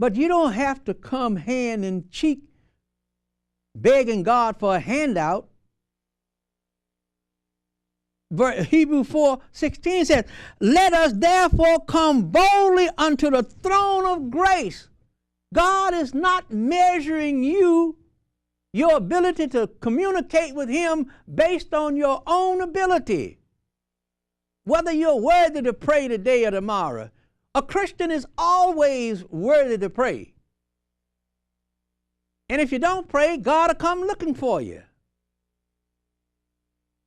But you don't have to come hand and cheek begging God for a handout. Hebrews 4:16 says, let us therefore come boldly unto the throne of grace. God is not measuring you, your ability to communicate with him based on your own ability. Whether you're worthy to pray today or tomorrow, a Christian is always worthy to pray. And if you don't pray, God will come looking for you.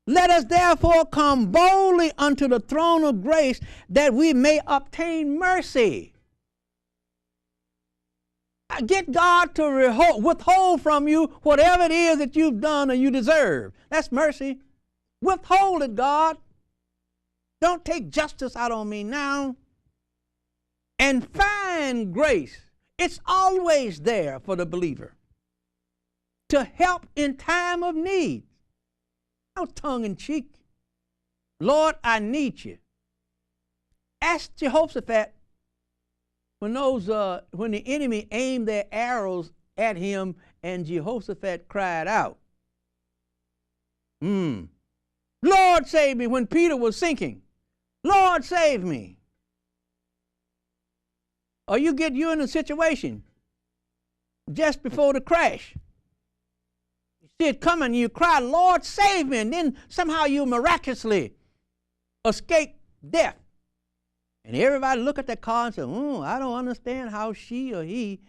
Let us therefore come boldly unto the throne of grace that we may obtain mercy. Get God to withhold from you whatever it is that you've done or you deserve. That's mercy. Withhold it, God. Don't take justice out on me now. And find grace. It's always there for the believer to help in time of need. No tongue in cheek. Lord, I need you. Ask Jehoshaphat when the enemy aimed their arrows at him and Jehoshaphat cried out. Lord, save me, when Peter was sinking. Lord, save me. Or you in a situation just before the crash. You see it coming, you cry, Lord, save me, and then somehow you miraculously escape death. And everybody look at that car and say, I don't understand how she or he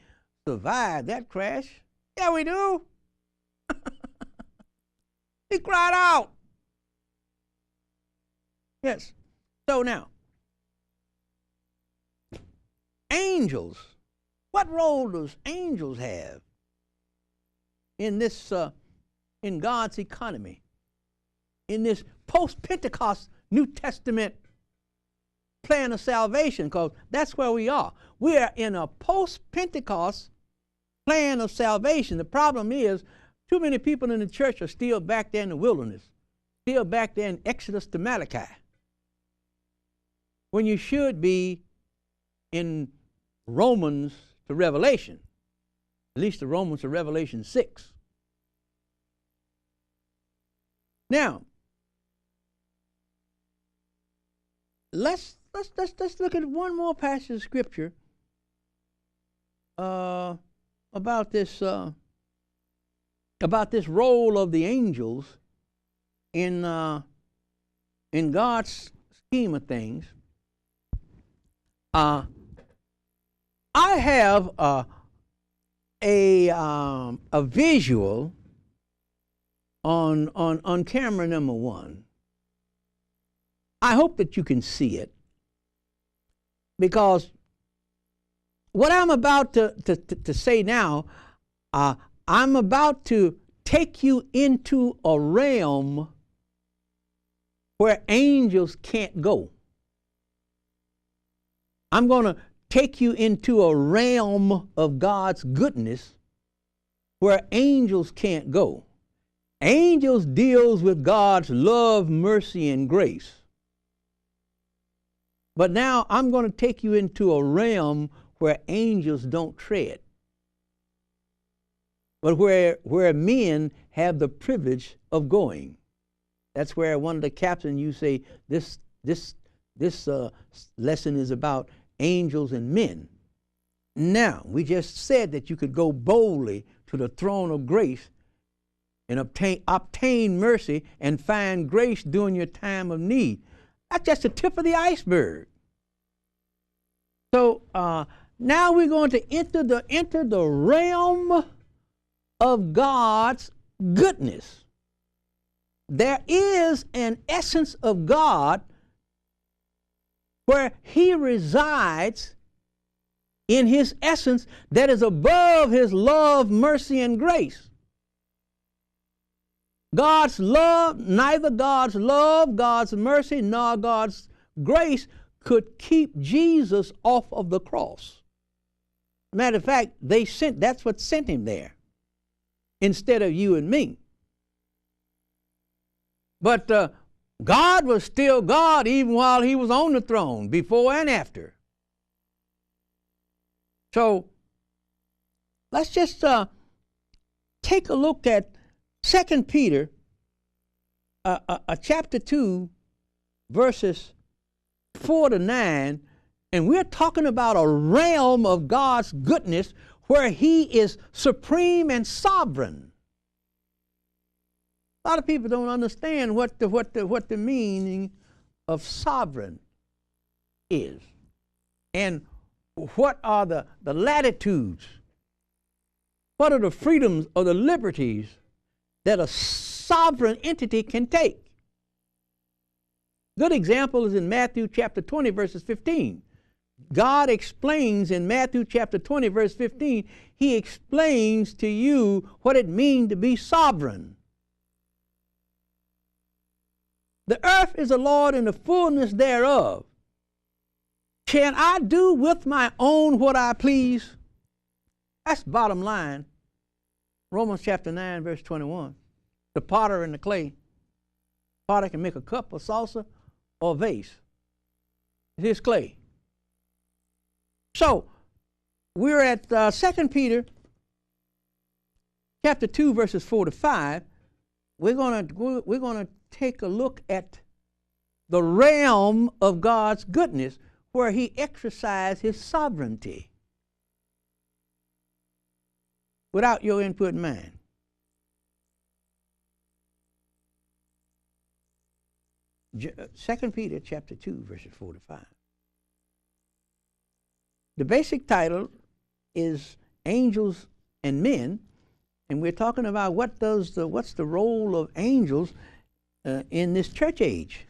survived that crash. Yeah, we do. He cried out. Yes. So now, angels. What role does angels have in this, in God's economy, in this post-Pentecost New Testament plan of salvation? Because that's where we are. We are in a post-Pentecost plan of salvation. The problem is, too many people in the church are still back there in the wilderness, still back there in Exodus to Malachi, when you should be in Romans to Revelation, at least the Romans to Revelation 6. Now, let's look at one more passage of scripture about this role of the angels in God's scheme of things. I have a visual on camera number 1. I hope that you can see it, because what I'm about to say now, I'm about to take you into a realm where angels can't go. I'm going to take you into a realm of God's goodness where angels can't go. Angels deals with God's love, mercy, and grace. But now I'm going to take you into a realm where angels don't tread, but where men have the privilege of going. That's where one of the captains, you say, this lesson is about angels and men. Now, we just said that you could go boldly to the throne of grace and obtain mercy and find grace during your time of need. That's just the tip of the iceberg. So now we're going to enter the realm of God's goodness. There is an essence of God where he resides in his essence that is above his love, mercy, and grace. God's love, neither God's love, God's mercy, nor God's grace could keep Jesus off of the cross. Matter of fact, that's what sent him there, instead of you and me. But God was still God even while he was on the throne, before and after. So Let's just take a look at 2 Peter chapter 2, verses 4 to 9, and we're talking about a realm of God's goodness where He is supreme and sovereign. A lot of people don't understand what the meaning of sovereign is, and what are the latitudes, what are the freedoms or the liberties that a sovereign entity can take. Good example is in Matthew chapter 20, verses 15. God explains in Matthew chapter 20, verse 15, He explains to you what it means to be sovereign. The earth is the Lord and the fullness thereof. Can I do with my own what I please? That's bottom line. Romans chapter 9, verse 21. The potter and the clay. Potter can make a cup, a saucer, or a vase. It's his clay. So, we're at 2 Peter chapter 2, verses 4 to 5. We're going to take a look at the realm of God's goodness where He exercised His sovereignty without your input in mind. Second Peter chapter 2, verses 4 to 5. The basic title is Angels and Men, and we're talking about what's the role of angels in this church age.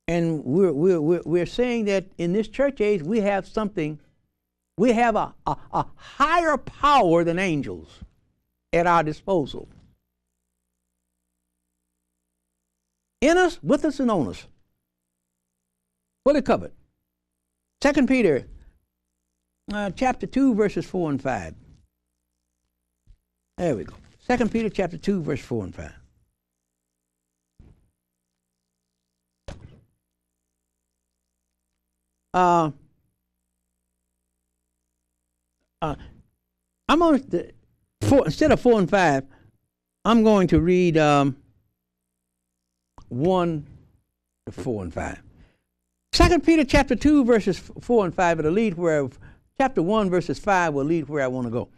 And we're saying that in this church age we have something, we have a higher power than angels at our disposal. In us, with us, and on us. Fully covered. 2 Peter chapter 2, verses 4 and 5. There we go. 2 Peter chapter 2, verse 4 and 5. I'm on instead of 4 and 5, I'm going to read 1 to 4 and 5. 2 Peter chapter 2, verses 4 and 5 will lead where, chapter 1, verses 5 will lead where I want to go.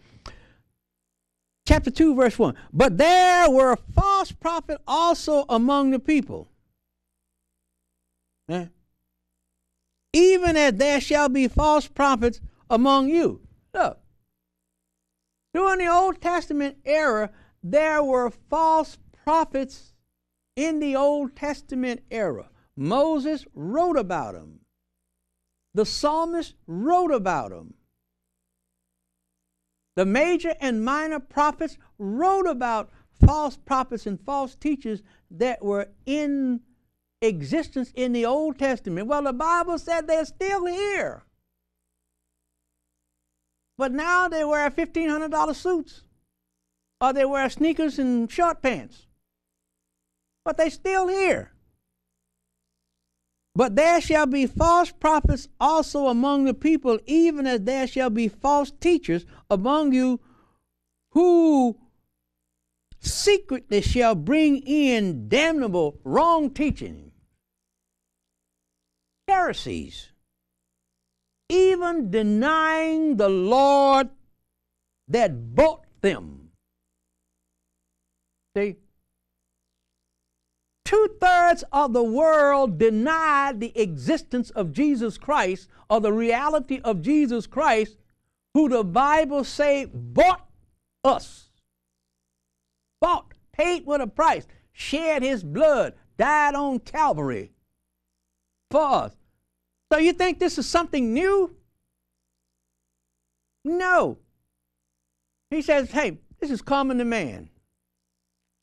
Chapter 2, verse 1. But there were false prophets also among the people. Yeah. Even as there shall be false prophets among you. Look. During the Old Testament era, there were false prophets in the Old Testament era. Moses wrote about them. The psalmist wrote about them. The major and minor prophets wrote about false prophets and false teachers that were in existence in the Old Testament. Well, the Bible said they're still here. But now they wear $1,500 suits, or they wear sneakers and short pants. But they're still here. But there shall be false prophets also among the people, even as there shall be false teachers among you, who secretly shall bring in damnable wrong teaching, heresies, even denying the Lord that bought them. See? 2/3 of the world denied the existence of Jesus Christ, or the reality of Jesus Christ, who the Bible say bought us. Bought, paid with a price, shed His blood, died on Calvary for us. So you think this is something new? No. He says, hey, this is common to man.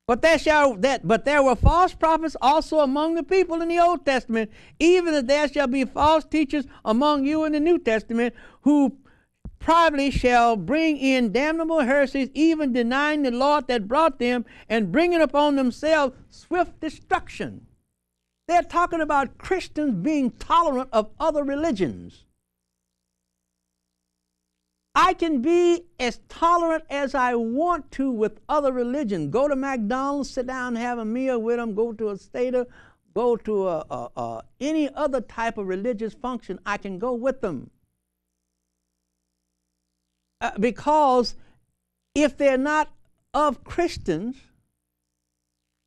But there were false prophets also among the people in the Old Testament, even as there shall be false teachers among you in the New Testament, who privately shall bring in damnable heresies, even denying the Lord that brought them, and bringing upon themselves swift destruction. They're talking about Christians being tolerant of other religions. I can be as tolerant as I want to with other religions. Go to McDonald's, sit down and have a meal with them, go to a Stater, go to any other type of religious function, I can go with them. Because if they're not of Christians,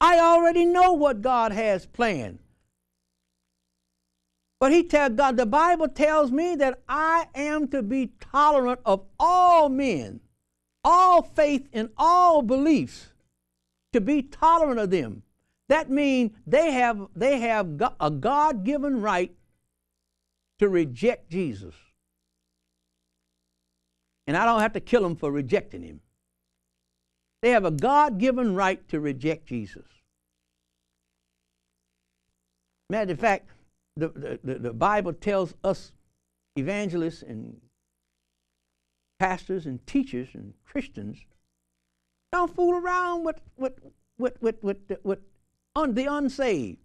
I already know what God has planned. But the Bible tells me that I am to be tolerant of all men, all faith and all beliefs, to be tolerant of them. That means they have a God-given right to reject Jesus. And I don't have to kill them for rejecting him. They have a God-given right to reject Jesus. Matter of fact, the Bible tells us evangelists and pastors and teachers and Christians, don't fool around with the unsaved.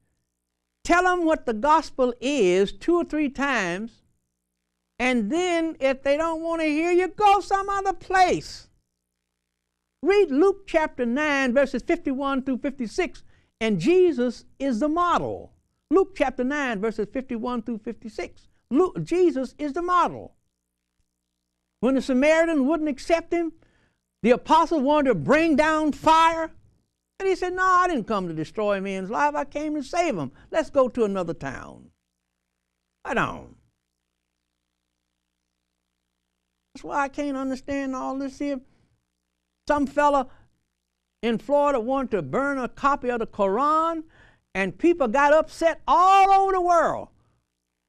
Tell them what the gospel is 2 or 3 times, and then if they don't want to hear you, go some other place. Read Luke chapter 9, verses 51 through 56, and Jesus is the model. Luke chapter 9, verses 51 through 56. Jesus is the model. When the Samaritan wouldn't accept him, the apostle wanted to bring down fire. And he said, no, I didn't come to destroy men's life. I came to save them. Let's go to another town. Right on. That's why I can't understand all this here. Some fella in Florida wanted to burn a copy of the Quran, and people got upset all over the world,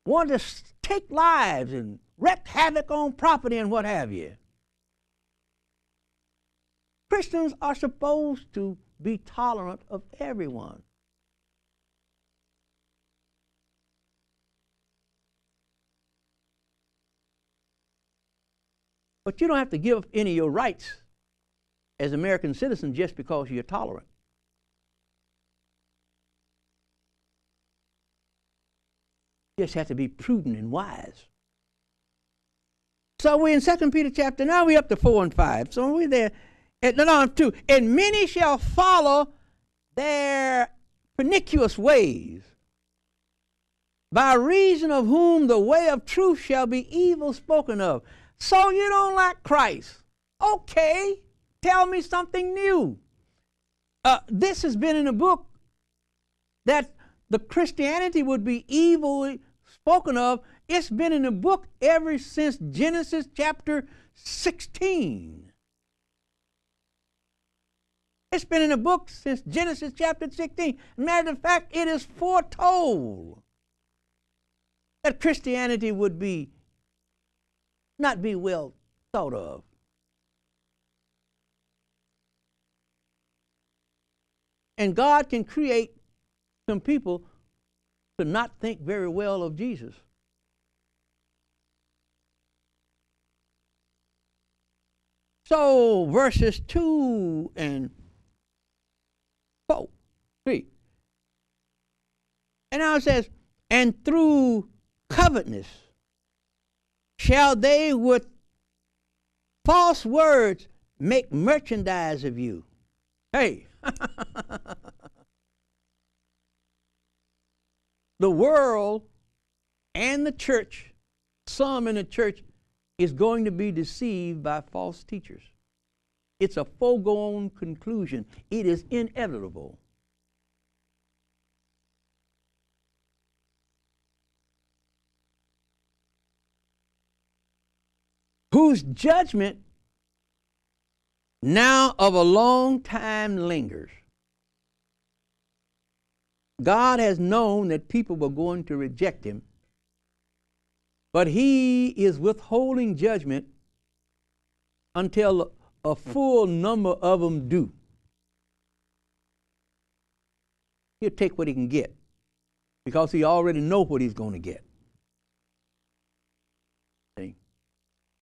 wanted to take lives and wreak havoc on property and what have you. Christians are supposed to be tolerant of everyone. But you don't have to give up any of your rights as American citizens just because you're tolerant. You just have to be prudent and wise. So we're in 2 Peter chapter, now we're up to 4 and 5. So we're there. No, 2. And many shall follow their pernicious ways, by reason of whom the way of truth shall be evil spoken of. So you don't like Christ. Okay, tell me something new. This has been in a book that the Christianity would be evil spoken of. It's been in the book ever since Genesis chapter 16. It's been in the book since Genesis chapter 16. Matter of fact, it is foretold that Christianity would not be well thought of. And God can create some people to not think very well of Jesus. So verses 2 and 4, 3. And now it says, and through covetousness shall they with false words make merchandise of you. Hey. The world and the church, some in the church, is going to be deceived by false teachers. It's a foregone conclusion. It is inevitable. Whose judgment now of a long time lingers. God has known that people were going to reject him, but he is withholding judgment until a full number of them do. He'll take what he can get because he already knows what he's going to get.